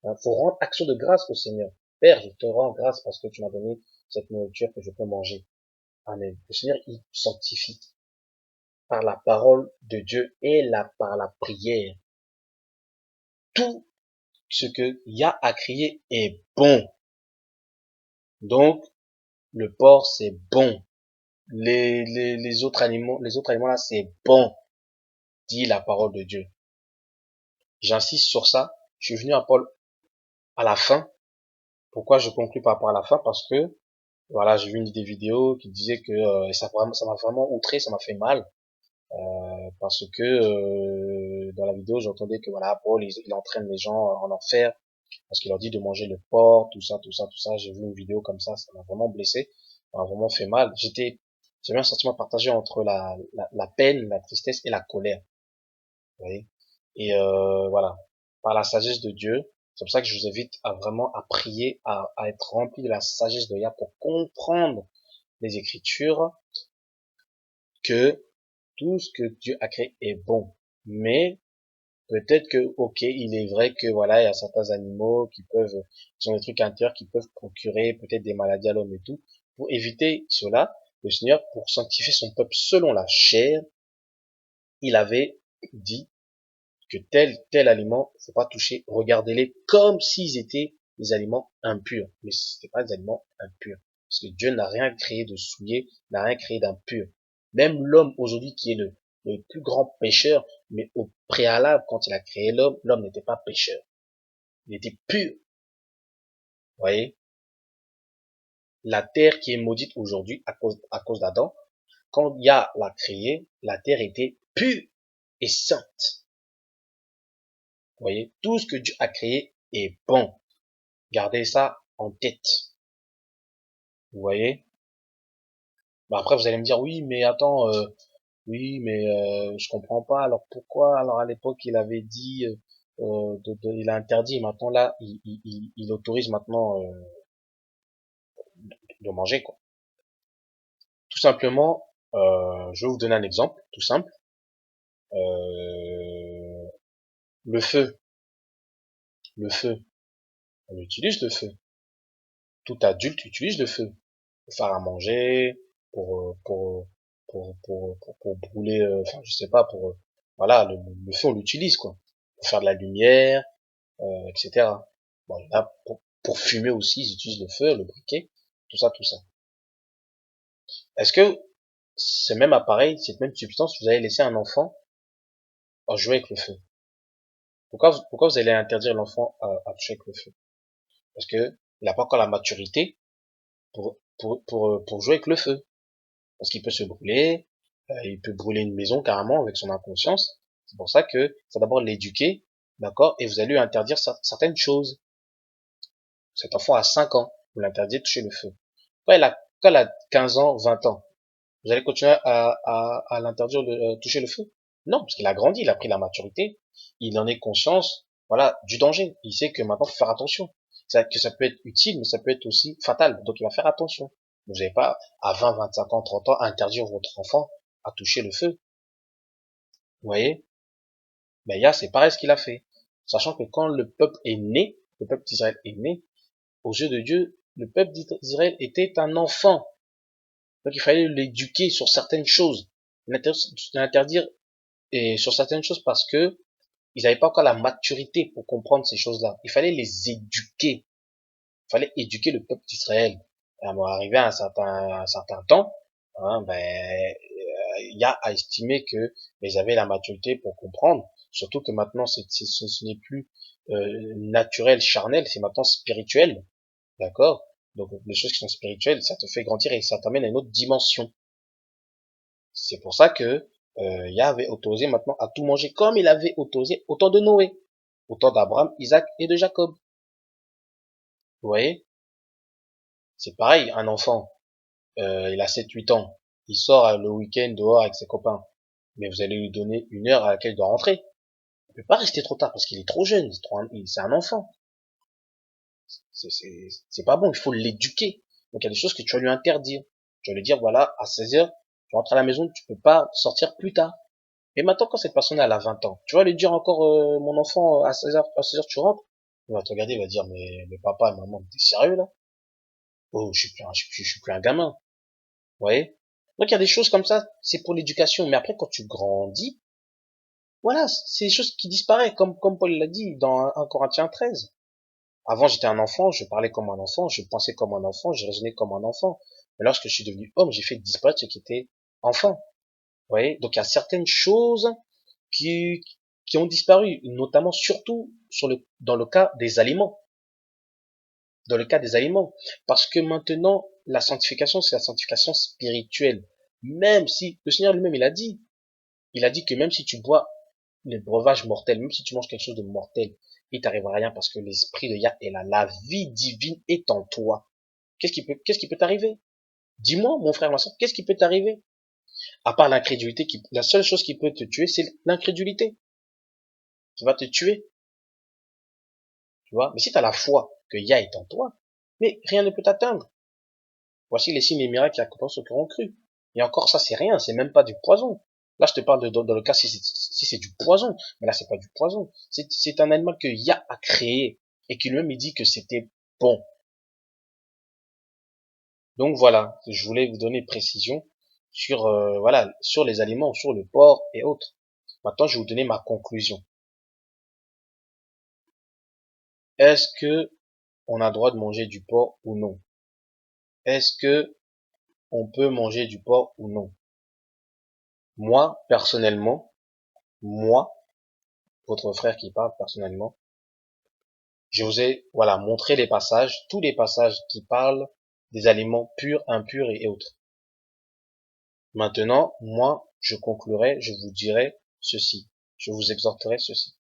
Il faut rendre action de grâce au Seigneur. Père, je te rends grâce parce que tu m'as donné cette nourriture que je peux manger. Amen. Le Seigneur, il sanctifie par la parole de Dieu et par la prière. Tout ce que Yah a créé est bon. Donc, le porc, c'est bon. Les autres animaux là, c'est bon, dit la parole de Dieu. J'insiste sur ça. Je suis venu à Paul à la fin. Pourquoi je conclus par rapport à la fin? Parce que, voilà, j'ai vu des vidéos qui disaient que ça m'a vraiment outré, ça m'a fait mal. Parce que dans la vidéo, j'entendais que voilà, Paul, il entraîne les gens en enfer parce qu'il leur dit de manger le porc, tout ça, tout ça, tout ça. J'ai vu une vidéo comme ça m'a vraiment blessé, ça m'a vraiment fait mal. J'avais un sentiment partagé entre la peine, la tristesse et la colère. Vous voyez? Et voilà, par la sagesse de Dieu, c'est pour ça que je vous invite à vraiment à prier, à être rempli de la sagesse de Yah pour comprendre les Écritures, que tout ce que Dieu a créé est bon. Mais peut-être que, ok, il est vrai que voilà, il y a certains animaux qui ont des trucs intérieurs qui peuvent procurer peut-être des maladies à l'homme et tout. Pour éviter cela, le Seigneur, pour sanctifier son peuple selon la chair, il avait dit que tel aliment, faut pas toucher, regardez-les comme s'ils étaient des aliments impurs. Mais ce n'étaient pas des aliments impurs. Parce que Dieu n'a rien créé de souillé, n'a rien créé d'impur. Même l'homme aujourd'hui qui est le plus grand pécheur, mais au préalable, quand il a créé l'homme n'était pas pécheur. Il était pur. Vous voyez? la terre qui est maudite aujourd'hui à cause d'Adam, quand Yah l'a créée, la terre était pure et sainte. Vous voyez, tout ce que Dieu a créé est bon. Gardez ça en tête. Vous voyez? Bah après, vous allez me dire, oui, mais attends, oui, mais je comprends pas. Alors pourquoi? Alors à l'époque, il avait dit, il a interdit. Maintenant là, il autorise maintenant de manger quoi. Tout simplement, je vais vous donner un exemple, tout simple. Euh, le feu, le feu, on utilise le feu. Tout adulte utilise le feu pour faire à manger, pour euh, pour pour brûler, enfin je sais pas, voilà, le feu on l'utilise quoi, pour faire de la lumière, etc. Bon, là, pour fumer aussi, ils utilisent le feu, le briquet, tout ça, tout ça. Est-ce que ce même appareil, cette même substance, vous allez laisser un enfant jouer avec le feu? Pourquoi vous allez interdire l'enfant à toucher avec le feu? Parce que il n'a pas encore la maturité pour jouer avec le feu. Parce qu'il peut se brûler, il peut brûler une maison carrément avec son inconscience. C'est pour ça que c'est d'abord l'éduquer, d'accord, et vous allez lui interdire certaines choses. Cet enfant a 5 ans, vous l'interdisez de toucher le feu. Quand il a 15 ans, 20 ans, vous allez continuer à l'interdire de toucher le feu? Non, parce qu'il a grandi, il a pris la maturité, il en est conscience, voilà, du danger. Il sait que maintenant, il faut faire attention. Que ça peut être utile, mais ça peut être aussi fatal. Donc, il va faire attention. Vous n'avez pas, à 20, 25 ans, 30 ans, à interdire votre enfant à toucher le feu. Vous voyez? Mais Yah, c'est pareil ce qu'il a fait. Sachant que quand le peuple est né, le peuple d'Israël est né, aux yeux de Dieu, le peuple d'Israël était un enfant. Donc il fallait l'éduquer sur certaines choses. L'interdire et sur certaines choses parce que ils n'avaient pas encore la maturité pour comprendre ces choses-là. Il fallait les éduquer. Il fallait éduquer le peuple d'Israël. Et arrivé à un certain temps, hein, il y a à estimer que ils avaient la maturité pour comprendre. Surtout que maintenant, ce n'est plus naturel, charnel, c'est maintenant spirituel. D'accord? Donc les choses qui sont spirituelles, ça te fait grandir et ça t'amène à une autre dimension. C'est pour ça que Yah avait autorisé maintenant à tout manger comme il avait autorisé au temps de Noé, au temps d'Abraham, Isaac et de Jacob. Vous voyez? C'est pareil, un enfant, il a 7, 8 ans, il sort le week-end dehors avec ses copains, mais vous allez lui donner une heure à laquelle il doit rentrer. Il peut pas rester trop tard parce qu'il est trop jeune, c'est un enfant. C'est pas bon, il faut l'éduquer. Donc il y a des choses que tu vas lui interdire. Tu vas lui dire, voilà, à 16 heures, tu rentres à la maison, tu peux pas sortir plus tard. Et maintenant, quand cette personne elle a 20 ans, tu vas lui dire encore, mon enfant, à 16 heures, tu rentres. Il va te regarder, il va dire, mais papa, maman, t'es sérieux, là? Oh, je suis plus un gamin. Vous voyez? Donc, il y a des choses comme ça, c'est pour l'éducation. Mais après, quand tu grandis, voilà, c'est des choses qui disparaissent, comme Paul l'a dit dans 1 Corinthiens 13. Avant, j'étais un enfant, je parlais comme un enfant, je pensais comme un enfant, je raisonnais comme un enfant. Mais lorsque je suis devenu homme, j'ai fait disparaître ce qui était enfant. Vous voyez? Donc, il y a certaines choses qui, qui ont disparu, notamment surtout dans le cas des aliments. Dans le cas des aliments. Parce que maintenant, la sanctification, c'est la sanctification spirituelle. Même si, le Seigneur lui-même, il a dit que même si tu bois les breuvages mortels, même si tu manges quelque chose de mortel, il t'arrivera rien parce que l'esprit de Yah est là. La vie divine est en toi. Qu'est-ce qui peut t'arriver? Dis-moi, mon frère, ma soeur, qu'est-ce qui peut t'arriver? À part l'incrédulité, la seule chose qui peut te tuer, c'est l'incrédulité. Qui va te tuer. Tu vois? Mais si tu as la foi que Yah est en toi, mais rien ne peut t'atteindre. Voici les signes et miracles qui accompagnent ceux qui auront cru. Et encore, ça, c'est rien, c'est même pas du poison. Là, je te parle dans le cas si c'est du poison. Mais là, c'est pas du poison. C'est un animal que Yah a créé. Et qui lui-même, il dit que c'était bon. Donc voilà, je voulais vous donner précision sur, voilà, sur les aliments, sur le porc et autres. Maintenant, je vais vous donner ma conclusion. Est-ce que on a le droit de manger du porc ou non? Est-ce que on peut manger du porc ou non? Moi, personnellement, moi, votre frère qui parle personnellement, je vous ai, voilà, montré les passages, tous les passages qui parlent des aliments purs, impurs et autres. Maintenant, moi, je conclurai, je vous dirai ceci. Je vous exhorterai ceci.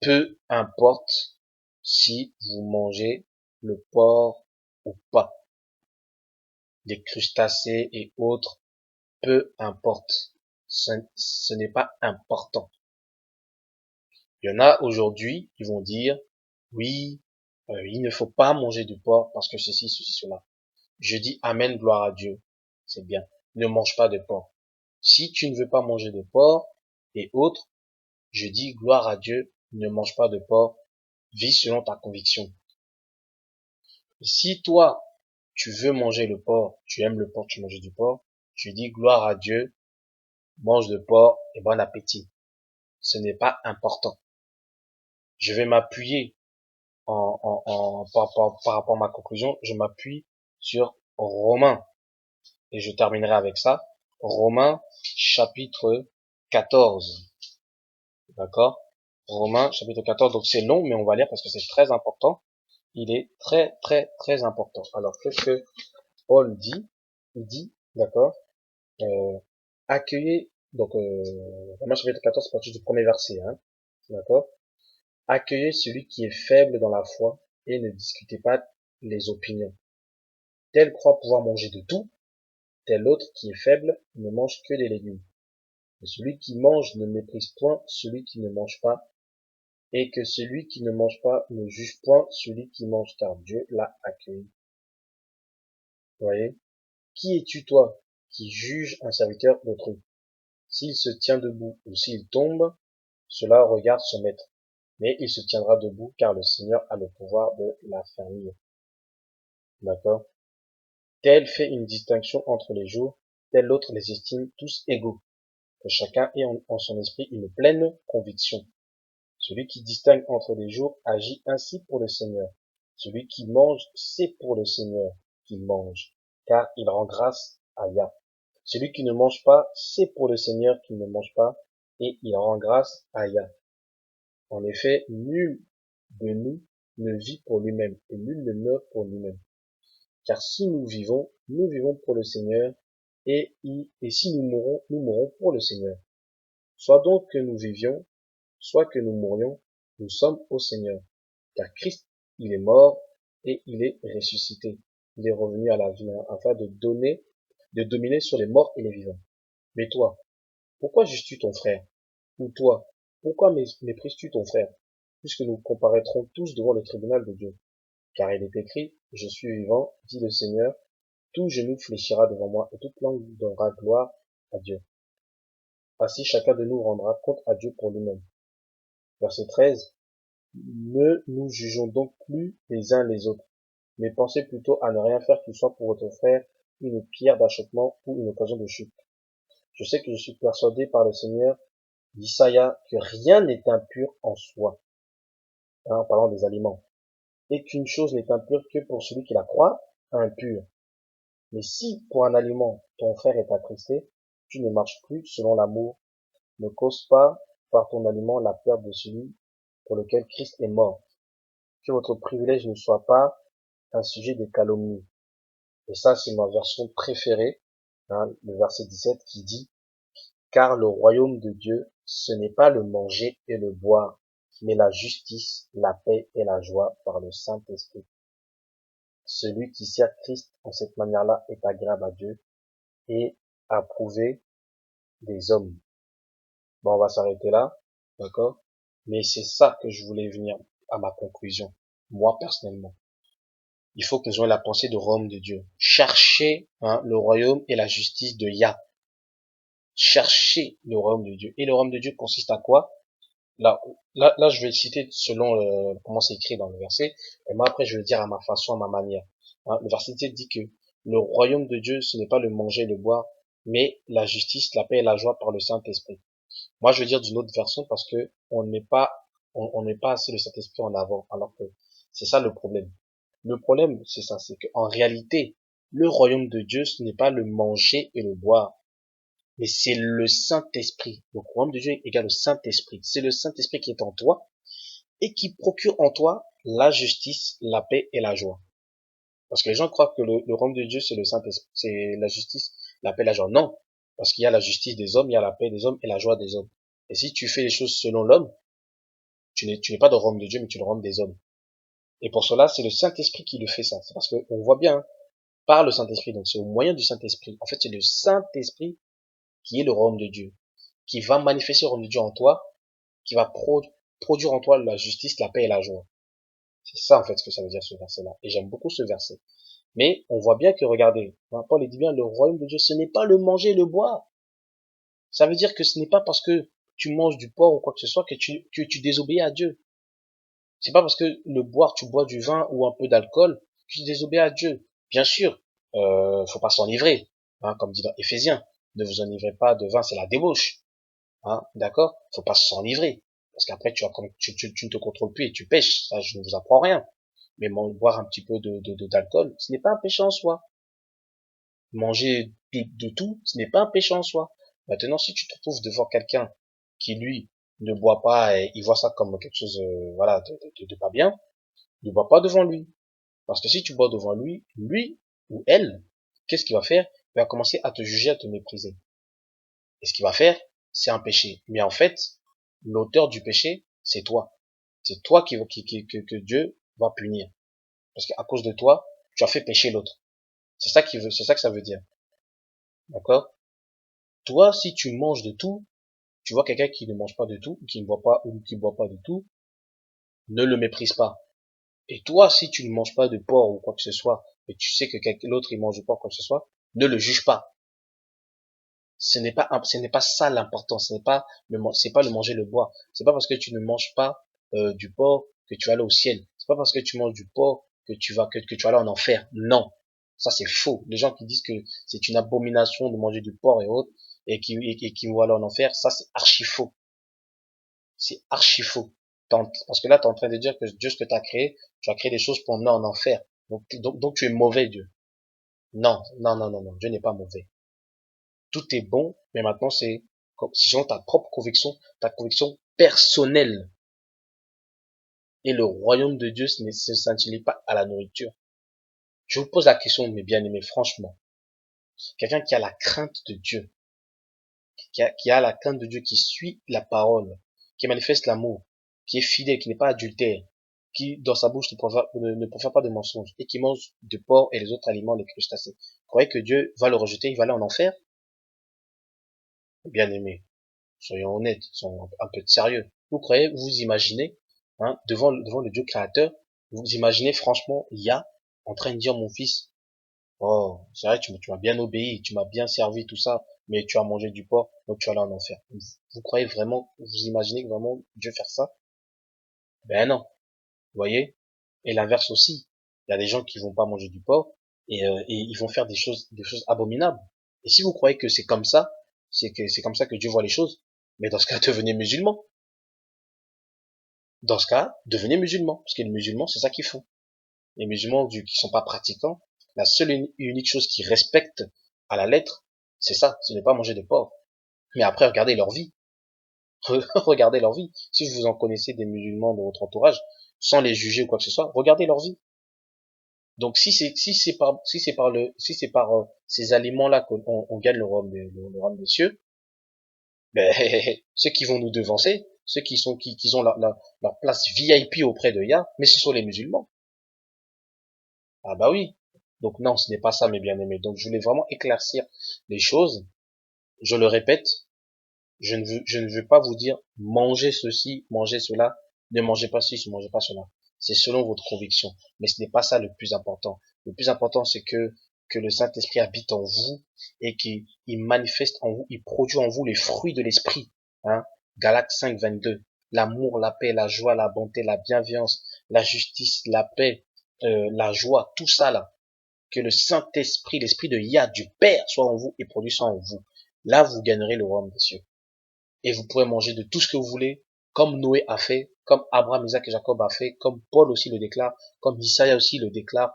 Peu importe si vous mangez le porc ou pas, les crustacés et autres, peu importe. Ce n'est pas important. Il y en a aujourd'hui qui vont dire, oui, il ne faut pas manger du porc parce que ceci, cela. Je dis amen, gloire à Dieu. C'est bien. Ne mange pas de porc. Si tu ne veux pas manger de porc et autres, je dis gloire à Dieu, ne mange pas de porc, vis selon ta conviction. Si toi, tu veux manger le porc, tu aimes le porc, tu manges du porc, je dis gloire à Dieu, mange de porc et bon appétit. Ce n'est pas important. Je vais m'appuyer par rapport à ma conclusion, je m'appuie sur Romains. Et je terminerai avec ça. Romains, chapitre 14. D'accord? Romains, chapitre 14. Donc c'est long, mais on va lire parce que c'est très important. Il est très, très, très important. Alors, qu'est-ce que Paul dit? Il dit, d'accord, accueillez, donc, Romains chapitre 14, c'est à partir du premier verset, hein, d'accord? Accueillez celui qui est faible dans la foi et ne discutez pas les opinions. Tel croit pouvoir manger de tout, tel autre qui est faible ne mange que des légumes. Et celui qui mange ne méprise point celui qui ne mange pas, et que celui qui ne mange pas ne juge point celui qui mange, car Dieu l'a accueilli. Vous voyez? Qui es-tu toi qui juge un serviteur d'autrui? S'il se tient debout ou s'il tombe, cela regarde son maître. Mais il se tiendra debout car le Seigneur a le pouvoir de l'affermir. D'accord? Tel fait une distinction entre les jours, tel autre les estime tous égaux. Que chacun ait en son esprit une pleine conviction. Celui qui distingue entre les jours agit ainsi pour le Seigneur. Celui qui mange, c'est pour le Seigneur qu'il mange, car il rend grâce à Yah. Celui qui ne mange pas, c'est pour le Seigneur qu'il ne mange pas, et il rend grâce à Yah. En effet, nul de nous ne vit pour lui-même, et nul ne meurt pour lui-même. Car si nous vivons pour le Seigneur, et si nous mourrons pour le Seigneur. Soit donc que nous vivions, soit que nous mourions, nous sommes au Seigneur. Car Christ, il est mort et il est ressuscité. Il est revenu à la vie afin de dominer sur les morts et les vivants. Mais toi, pourquoi juges-tu ton frère? Ou toi, pourquoi méprises-tu ton frère? Puisque nous comparaîtrons tous devant le tribunal de Dieu. Car il est écrit, je suis vivant, dit le Seigneur, tout genou fléchira devant moi et toute langue donnera gloire à Dieu. Ainsi chacun de nous rendra compte à Dieu pour lui-même. Verset 13. Ne nous jugeons donc plus les uns les autres, mais pensez plutôt à ne rien faire qui soit pour votre frère une pierre d'achoppement ou une occasion de chute. Je sais que je suis persuadé par le Seigneur, d'Isaïa, que rien n'est impur en soi, en parlant des aliments, et qu'une chose n'est impure que pour celui qui la croit impure. Mais si pour un aliment ton frère est attristé, tu ne marches plus selon l'amour, ne cause pas par ton aliment la perte de celui pour lequel Christ est mort. Que votre privilège ne soit pas un sujet de calomnie. Et ça, c'est ma version préférée, hein, le verset 17 qui dit, car le royaume de Dieu, ce n'est pas le manger et le boire, mais la justice, la paix et la joie par le Saint-Esprit. Celui qui sert Christ en cette manière-là est agréable à Dieu et approuvé des hommes. Bon, on va s'arrêter là, d'accord? Mais c'est ça que je voulais venir à ma conclusion, moi personnellement. Il faut que nous ayons la pensée de royaume de Dieu. Cherchez le royaume et la justice de Yah. Cherchez le royaume de Dieu. Et le royaume de Dieu consiste à quoi? Là, je vais citer selon comment c'est écrit dans le verset. Et moi, après, je vais le dire à ma façon, à ma manière. Le verset 17 dit que le royaume de Dieu, ce n'est pas le manger et le boire, mais la justice, la paix et la joie par le Saint-Esprit. Moi, je veux dire d'une autre version parce que on n'est pas assez le Saint-Esprit en avant. Alors que c'est ça le problème. Le problème, c'est ça, c'est qu'en réalité, le royaume de Dieu, ce n'est pas le manger et le boire, mais c'est le Saint-Esprit. Donc, le royaume de Dieu égale le Saint-Esprit. C'est le Saint-Esprit qui est en toi et qui procure en toi la justice, la paix et la joie. Parce que les gens croient que le royaume de Dieu, c'est le Saint-Esprit, c'est la justice, la paix, la joie. Non. Parce qu'il y a la justice des hommes, il y a la paix des hommes et la joie des hommes. Et si tu fais les choses selon l'homme, tu n'es pas dans le royaume de Dieu, mais tu es dans le royaume des hommes. Et pour cela, c'est le Saint-Esprit qui le fait ça. C'est parce qu'on voit bien, hein, par le Saint-Esprit, donc c'est au moyen du Saint-Esprit. En fait, c'est le Saint-Esprit qui est le royaume de Dieu, qui va manifester le royaume de Dieu en toi, qui va produire en toi la justice, la paix et la joie. C'est ça, en fait, ce que ça veut dire, ce verset-là. Et j'aime beaucoup ce verset. Mais on voit bien que, regardez, Paul dit bien, le royaume de Dieu, ce n'est pas le manger et le boire. Ça veut dire que ce n'est pas parce que tu manges du porc ou quoi que ce soit que tu désobéis à Dieu. C'est pas parce que tu bois du vin ou un peu d'alcool que tu désobéis à Dieu. Bien sûr, faut pas s'enivrer, hein, comme dit dans Éphésiens. Ne vous enivrez pas de vin, c'est la débauche. Hein, d'accord? Faut pas s'enivrer. Parce qu'après, tu ne te contrôles plus et tu pêches. Ça, je ne vous apprends rien. Mais boire un petit peu d'alcool, ce n'est pas un péché en soi. Manger de tout, ce n'est pas un péché en soi. Maintenant, si tu te trouves devant quelqu'un qui, lui, ne boit pas et il voit ça comme quelque chose, voilà, de pas bien, ne bois pas devant lui. Parce que si tu bois devant lui, lui ou elle, qu'est-ce qu'il va faire? Il va commencer à te juger, à te mépriser. Et ce qu'il va faire, c'est un péché. Mais en fait, l'auteur du péché, c'est toi. C'est toi que Dieu va punir. Parce qu'à cause de toi, tu as fait pécher l'autre. C'est ça que ça veut dire. D'accord? Toi, si tu manges de tout, tu vois quelqu'un qui ne mange pas de tout, qui ne boit pas ou qui ne boit pas de tout, ne le méprise pas. Et toi, si tu ne manges pas de porc ou quoi que ce soit, et tu sais que l'autre il mange du porc ou quoi que ce soit, ne le juge pas. Ce n'est pas ça l'important. C'est pas le manger, le boire. C'est pas parce que tu ne manges pas du porc que tu vas aller au ciel. C'est pas parce que tu manges du porc que tu vas aller en enfer. Non, ça c'est faux. Les gens qui disent que c'est une abomination de manger du porc et autres et qui vont aller en enfer, ça c'est archi faux. C'est archi faux. Parce que là, tu es en train de dire que Dieu, ce que tu as créé, tu as créé des choses pour emmener en enfer. Donc tu es mauvais, Dieu. Non, non, non, non, non. Dieu n'est pas mauvais. Tout est bon, mais maintenant c'est selon ta propre conviction, ta conviction personnelle. Et le royaume de Dieu, ça ne se limite pas à la nourriture. Je vous pose la question, mes bien-aimés, franchement. Quelqu'un qui a la crainte de Dieu, qui a la crainte de Dieu, qui suit la parole, qui manifeste l'amour, qui est fidèle, qui n'est pas adultère, qui, dans sa bouche, ne profère pas de mensonges, et qui mange du porc et les autres aliments, les crustacés. Vous croyez que Dieu va le rejeter, il va aller en enfer? Bien-aimés, soyons honnêtes, soyons un peu de sérieux. Vous croyez, vous imaginez, hein, devant le Dieu créateur, vous imaginez franchement, Yah, en train de dire mon fils, oh, c'est vrai, tu m'as bien obéi, tu m'as bien servi, tout ça, mais tu as mangé du porc, donc tu vas aller en enfer. Vous croyez vraiment, vous imaginez vraiment Dieu faire ça? Ben non, vous voyez? Et l'inverse aussi. Il y a des gens qui vont pas manger du porc et ils vont faire des choses abominables. Et si vous croyez que c'est comme ça, c'est comme ça que Dieu voit les choses, mais dans ce cas, devenez musulman. Dans ce cas, devenez musulman, parce que les musulmans, c'est ça qu'ils font. Les musulmans qui sont pas pratiquants, la seule et unique chose qu'ils respectent à la lettre, c'est ça, ce n'est pas manger de porc. Mais après, regardez leur vie. Regardez leur vie. Si vous en connaissez des musulmans dans votre entourage, sans les juger ou quoi que ce soit, regardez leur vie. Donc si c'est par ces aliments-là qu'on gagne le royaume des cieux, ben ceux qui vont nous devancer, ceux qui ont leur place VIP auprès de Yah, mais ce sont les musulmans. Ah bah oui. Donc non, ce n'est pas ça, mes bien-aimés. Donc je voulais vraiment éclaircir les choses. Je le répète, je ne veux pas vous dire mangez ceci, mangez cela, ne mangez pas ceci, ne mangez pas cela. C'est selon votre conviction. Mais ce n'est pas ça le plus important. Le plus important, c'est que le Saint-Esprit habite en vous et qu'il manifeste en vous, il produit en vous les fruits de l'Esprit. Hein? Galates 5, 22. L'amour, la paix, la joie, la bonté, la bienveillance, la justice, la paix, la joie, tout ça là. Que le Saint-Esprit, l'Esprit de Yah, du Père, soit en vous et produit ça en vous. Là, vous gagnerez le royaume des cieux. Et vous pourrez manger de tout ce que vous voulez, comme Noé a fait, comme Abraham, Isaac et Jacob a fait, comme Paul aussi le déclare, comme Isaïe aussi le déclare.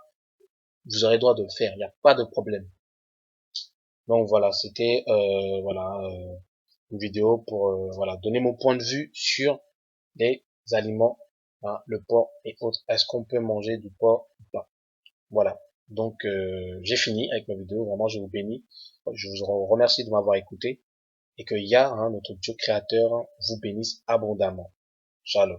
Vous aurez droit de le faire, il n'y a pas de problème. Donc voilà, c'était une vidéo pour voilà donner mon point de vue sur les aliments, hein, le porc et autres. Est-ce qu'on peut manger du porc ou pas? Voilà. Donc, j'ai fini avec ma vidéo. Vraiment, je vous bénis. Je vous remercie de m'avoir écouté et que Yah, hein, notre Dieu créateur, vous bénisse abondamment. Shalom.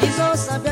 Ils ont